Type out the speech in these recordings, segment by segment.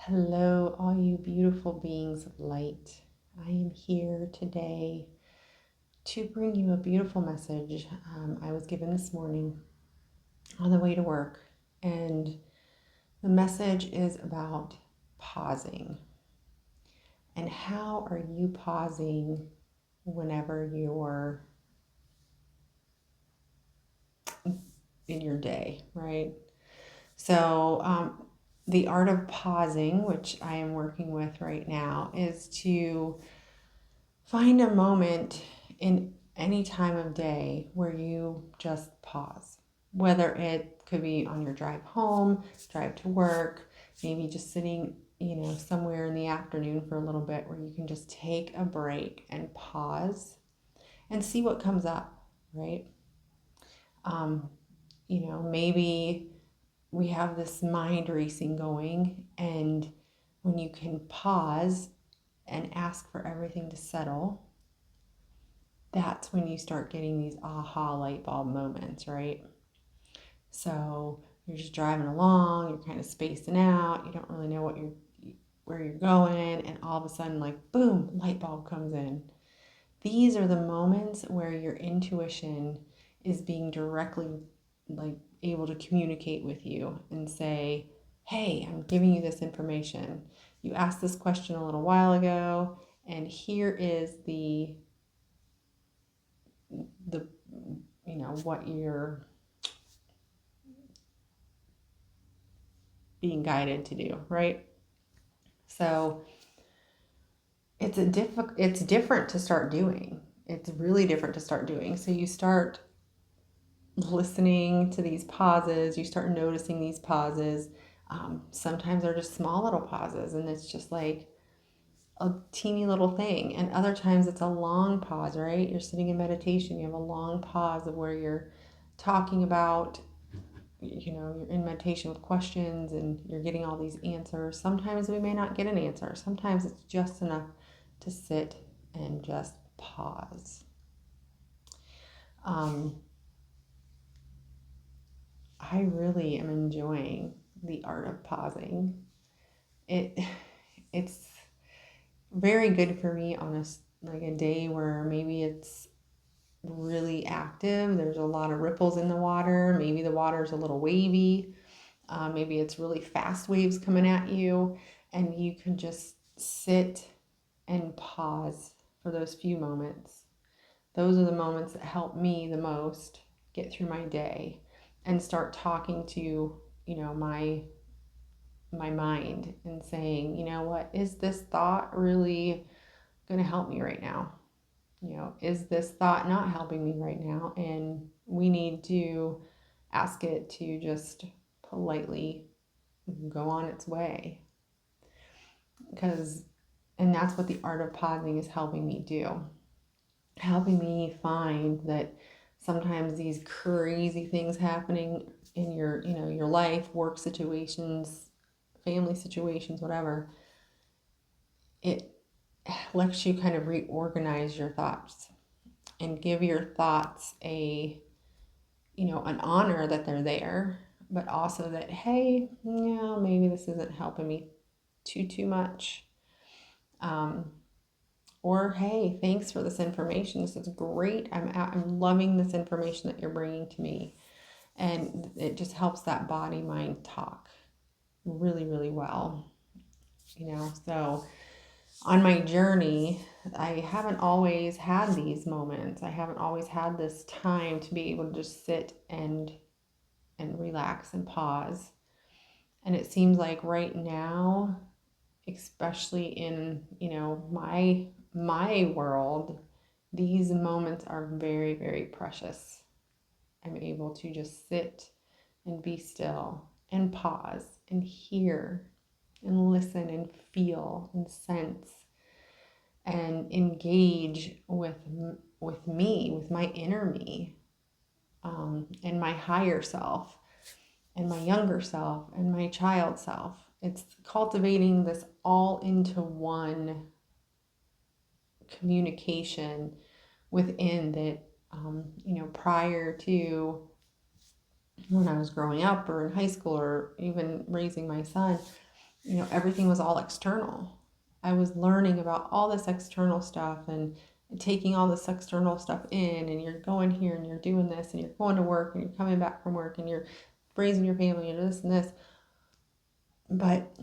Hello, all you beautiful beings of light. I am here today to bring you a beautiful message I was given this morning on the way to work. And the message is about pausing. And how are you pausing whenever you're in your day, right? So, the art of pausing, which I am working with right now, is to find a moment in any time of day where you just pause. Whether it could be on your drive home, drive to work, maybe just sitting, somewhere in the afternoon for a little bit where you can just take a break and pause and see what comes up, right? Um, maybe we have this mind racing going, and when you can pause and ask for everything to settle, that's when you start getting these aha light bulb moments, right? So you're just driving along, you're kind of spacing out, you don't really know where you're going, and all of a sudden, like, boom, light bulb comes in. These are the moments where your intuition is being directly, like, able to communicate with you and say, hey, I'm giving you this information. You asked this question a little while ago, and here is the what you're being guided to do, right? So it's different to start doing. It's really different to start doing. So you start listening to these pauses, you start noticing these pauses. Sometimes they're just small little pauses, and it's just like a teeny little thing. And other times it's a long pause, right? You're sitting in meditation, you have a long pause of where you're talking about, you're in meditation with questions and you're getting all these answers. Sometimes we may not get an answer. Sometimes it's just enough to sit and just pause. I really am enjoying the art of pausing. It's very good for me on a day where maybe it's really active. There's a lot of ripples in the water. Maybe the water's a little wavy. Maybe it's really fast waves coming at you, and you can just sit and pause for those few moments. Those are the moments that help me the most get through my day and start talking to, my mind and saying, what is this thought really going to help me right now? Is this thought not helping me right now? And we need to ask it to just politely go on its way. And that's what the art of pausing is helping me do. Helping me find that sometimes these crazy things happening in your life, work situations, family situations, whatever, it lets you kind of reorganize your thoughts and give your thoughts an honor that they're there, but also that, hey, maybe this isn't helping me too much. Or, hey, thanks for this information. This is great. I'm loving this information that you're bringing to me. And it just helps that body mind talk really, really well. So on my journey, I haven't always had these moments. I haven't always had this time to be able to just sit and relax and pause. And it seems like right now, especially in, my world, these moments are very, very precious. I'm able to just sit and be still and pause and hear and listen and feel and sense and engage with me, with my inner me, and my higher self and my younger self and my child self. It's cultivating this all into one communication within that, prior to when I was growing up or in high school or even raising my son, everything was all external. I was learning about all this external stuff and taking all this external stuff in, and you're going here and you're doing this and you're going to work and you're coming back from work and you're raising your family and this and this. But,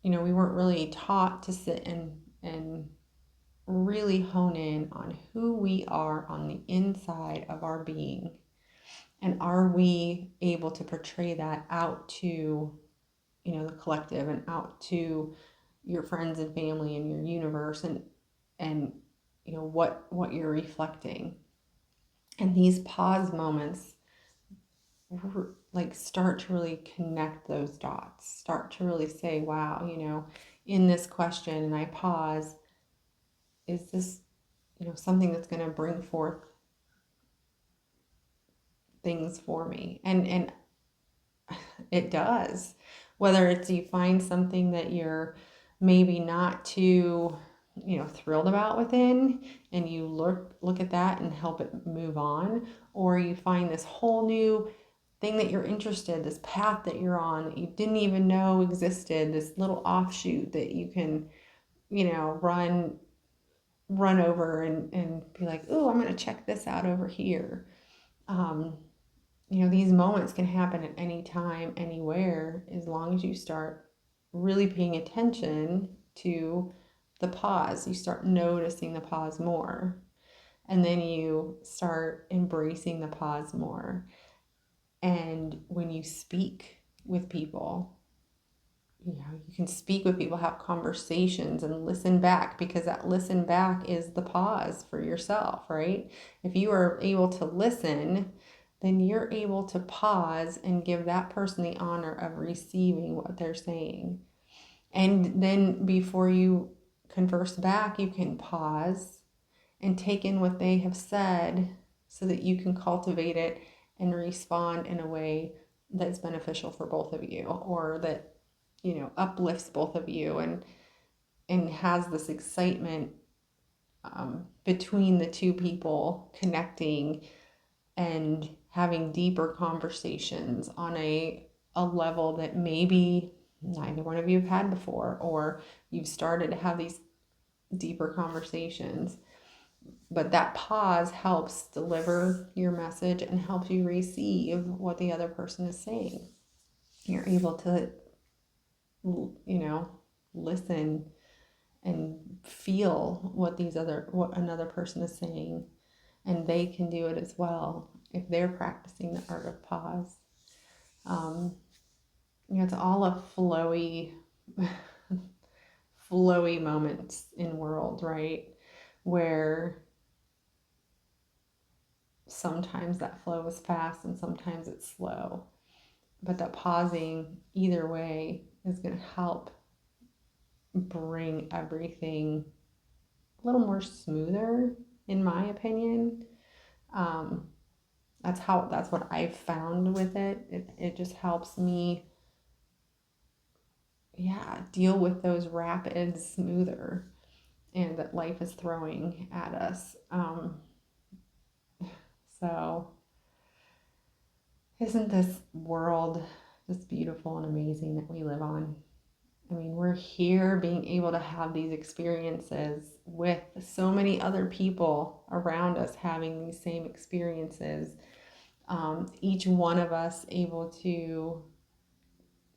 we weren't really taught to sit and really hone in on who we are on the inside of our being. And are we able to portray that out to, the collective and out to your friends and family and your universe and what you're reflecting. And these pause moments like start to really connect those dots, start to really say, wow, in this question, and I pause, is this something that's going to bring forth things for me? And it does. Whether it's you find something that you're maybe not too thrilled about within, and you look at that and help it move on, or you find this whole new thing that you're interested, this path that you're on that you didn't even know existed, this little offshoot that you can run over and be like, oh, I'm going to check this out over here. These moments can happen at any time, anywhere, as long as you start really paying attention to the pause. You start noticing the pause more, and then you start embracing the pause more. And when you speak with people, you can speak with people, have conversations, and listen back, because that listen back is the pause for yourself, right? If you are able to listen, then you're able to pause and give that person the honor of receiving what they're saying. And then before you converse back, you can pause and take in what they have said so that you can cultivate it and respond in a way that's beneficial for both of you, or that uplifts both of you and has this excitement between the two people connecting and having deeper conversations on a level that maybe neither one of you have had before, or you've started to have these deeper conversations. But that pause helps deliver your message and helps you receive what the other person is saying. You're able to listen and feel what another person is saying, and they can do it as well if they're practicing the art of pause. It's all a flowy moments in world, right? Where sometimes that flow is fast and sometimes it's slow, but that pausing either way is going to help bring everything a little more smoother, in my opinion. That's what I've found with it. It just helps me, deal with those rapids smoother, and that life is throwing at us. So isn't this world just beautiful and amazing that we live on? I mean, we're here being able to have these experiences with so many other people around us having these same experiences. Each one of us able to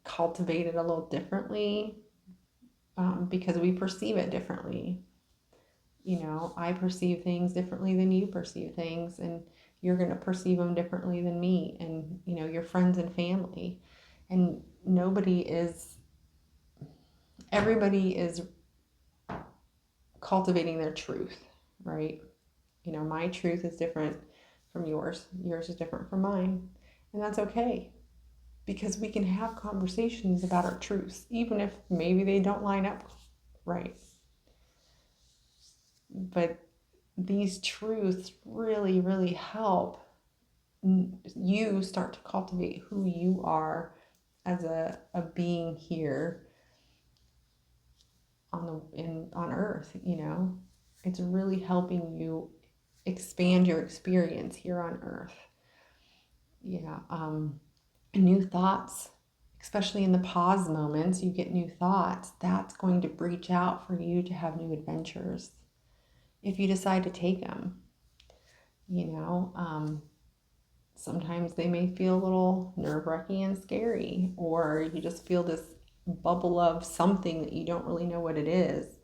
cultivate it a little differently, because we perceive it differently. I perceive things differently than you perceive things, and you're going to perceive them differently than me, and your friends and family. And everybody is cultivating their truth, right? My truth is different from yours is different from mine, and that's okay, because we can have conversations about our truths even if maybe they don't line up right. But these truths really, really help you start to cultivate who you are as a being here on earth. It's really helping you expand your experience here on earth. New thoughts especially in the pause moments, you get new thoughts. That's going to reach out for you to have new adventures if you decide to take them. Sometimes they may feel a little nerve-wracking and scary, or you just feel this bubble of something that you don't really know what it is.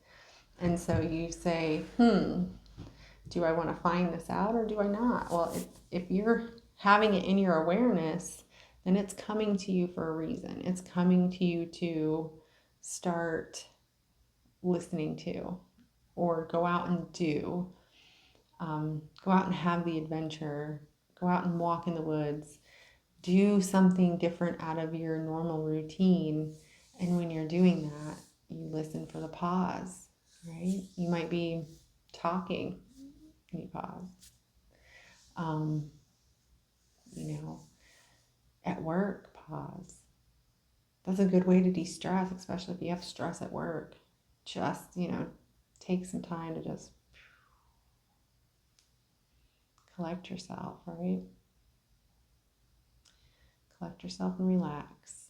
And so you say, do I want to find this out or do I not? Well, if you're having it in your awareness, then it's coming to you for a reason. It's coming to you to start listening to, or go out and do. Go out and have the adventure. Go out and walk in the woods. Do something different out of your normal routine. And when you're doing that, you listen for the pause, right? You might be talking and you pause. At work, pause. That's a good way to de-stress, especially if you have stress at work. Just, take some time to just collect yourself, right? Collect yourself and relax.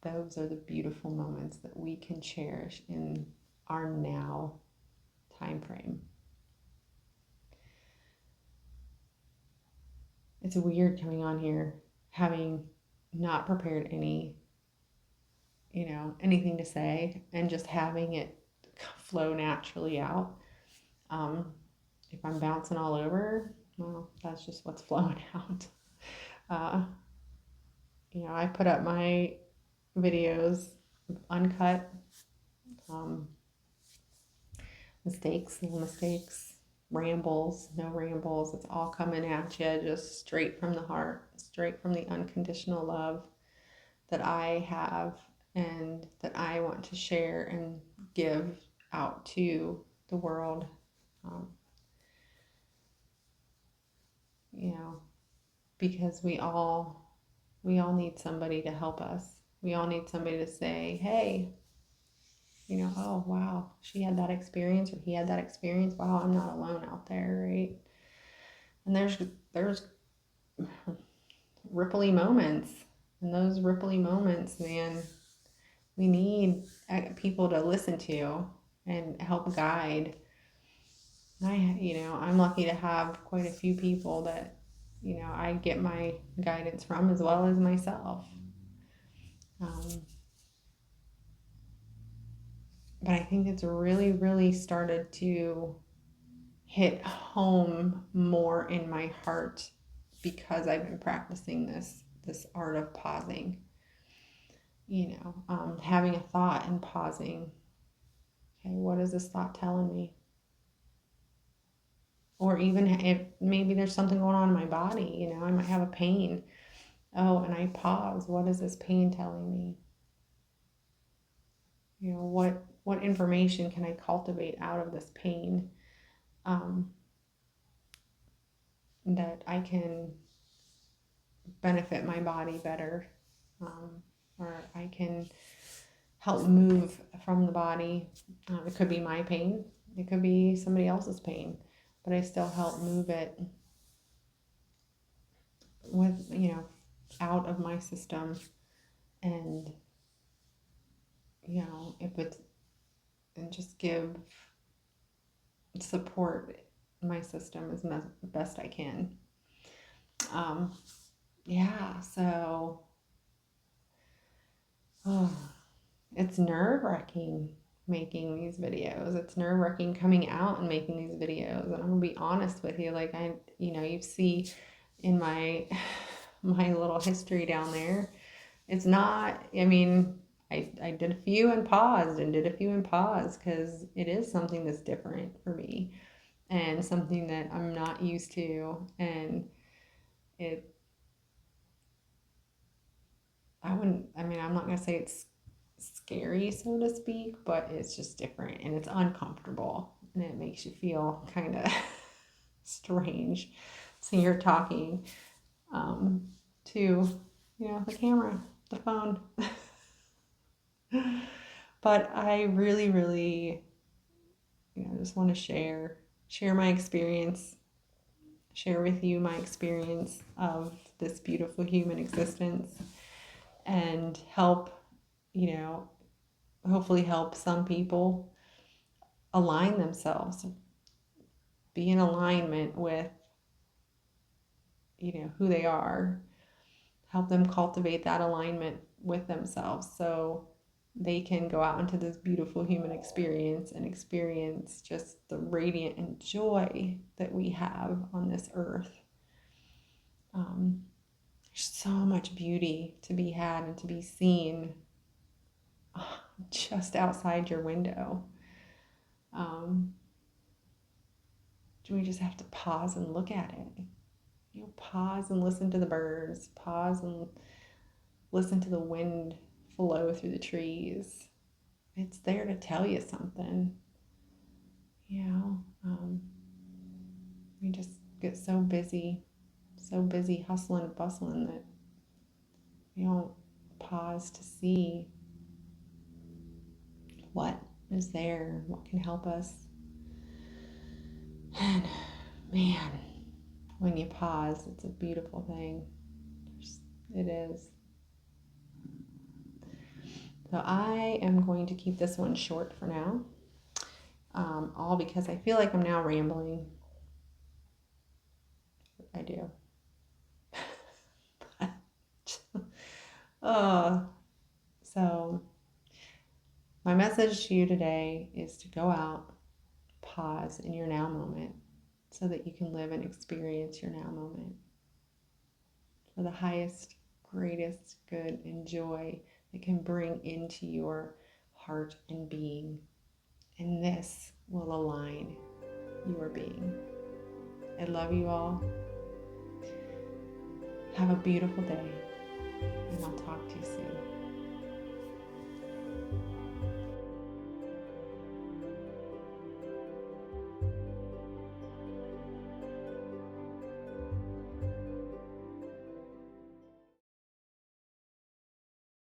Those are the beautiful moments that we can cherish in our now time frame. It's weird coming on here having not prepared anything to say, and just having it flow naturally out. If I'm bouncing all over, well, that's just what's flowing out. I put up my videos uncut, little mistakes, rambles, no rambles. It's all coming at you just straight from the heart, straight from the unconditional love that I have and that I want to share and give out to the world. Because we all need somebody to help us. We all need somebody to say, hey, oh, wow, she had that experience, or he had that experience. Wow, I'm not alone out there, right? And there's ripply moments. And those ripply moments, man, we need people to listen to and help guide. I'm lucky to have quite a few people that, I get my guidance from, as well as myself. But I think it's really, really started to hit home more in my heart because I've been practicing this art of pausing. Having a thought and pausing. Okay, what is this thought telling me? Or even if maybe there's something going on in my body, I might have a pain. Oh, and I pause. What is this pain telling me? What information can I cultivate out of this pain, that I can benefit my body better, or I can help move from the body. It could be my pain. It could be somebody else's pain, but I still help move it with, out of my system. And, if it's, and just give support my system as best I can. So it's nerve-wracking making these videos. It's nerve-wracking coming out and making these videos. And I'm gonna be honest with you, like you see in my little history down there, it's not, I did a few and paused because it is something that's different for me and something that I'm not used to. And I'm not gonna say it's scary, so to speak, but it's just different and it's uncomfortable and it makes you feel kind of strange. So you're talking to the camera, the phone. But I really, really just want to share my experience share with you my experience of this beautiful human existence and help, you know, hopefully help some people align themselves, be in alignment with, who they are, help them cultivate that alignment with themselves so they can go out into this beautiful human experience and experience just the radiant and joy that we have on this earth. There's so much beauty to be had and to be seen just outside your window. We just have to pause and look at it. Pause and listen to the birds. Pause and listen to the wind flow through the trees. It's there to tell you something. We just get so busy hustling and bustling that we don't pause to see what is there, what can help us. And man, when you pause, it's a beautiful thing. It is. So I am going to keep this one short for now, all because I feel like I'm now rambling. I do. So my message to you today is to go out, pause in your now moment so that you can live and experience your now moment for the highest, greatest good and joy that can bring into your heart and being. And this will align your being. I love you all. Have a beautiful day, and I'll talk to you soon.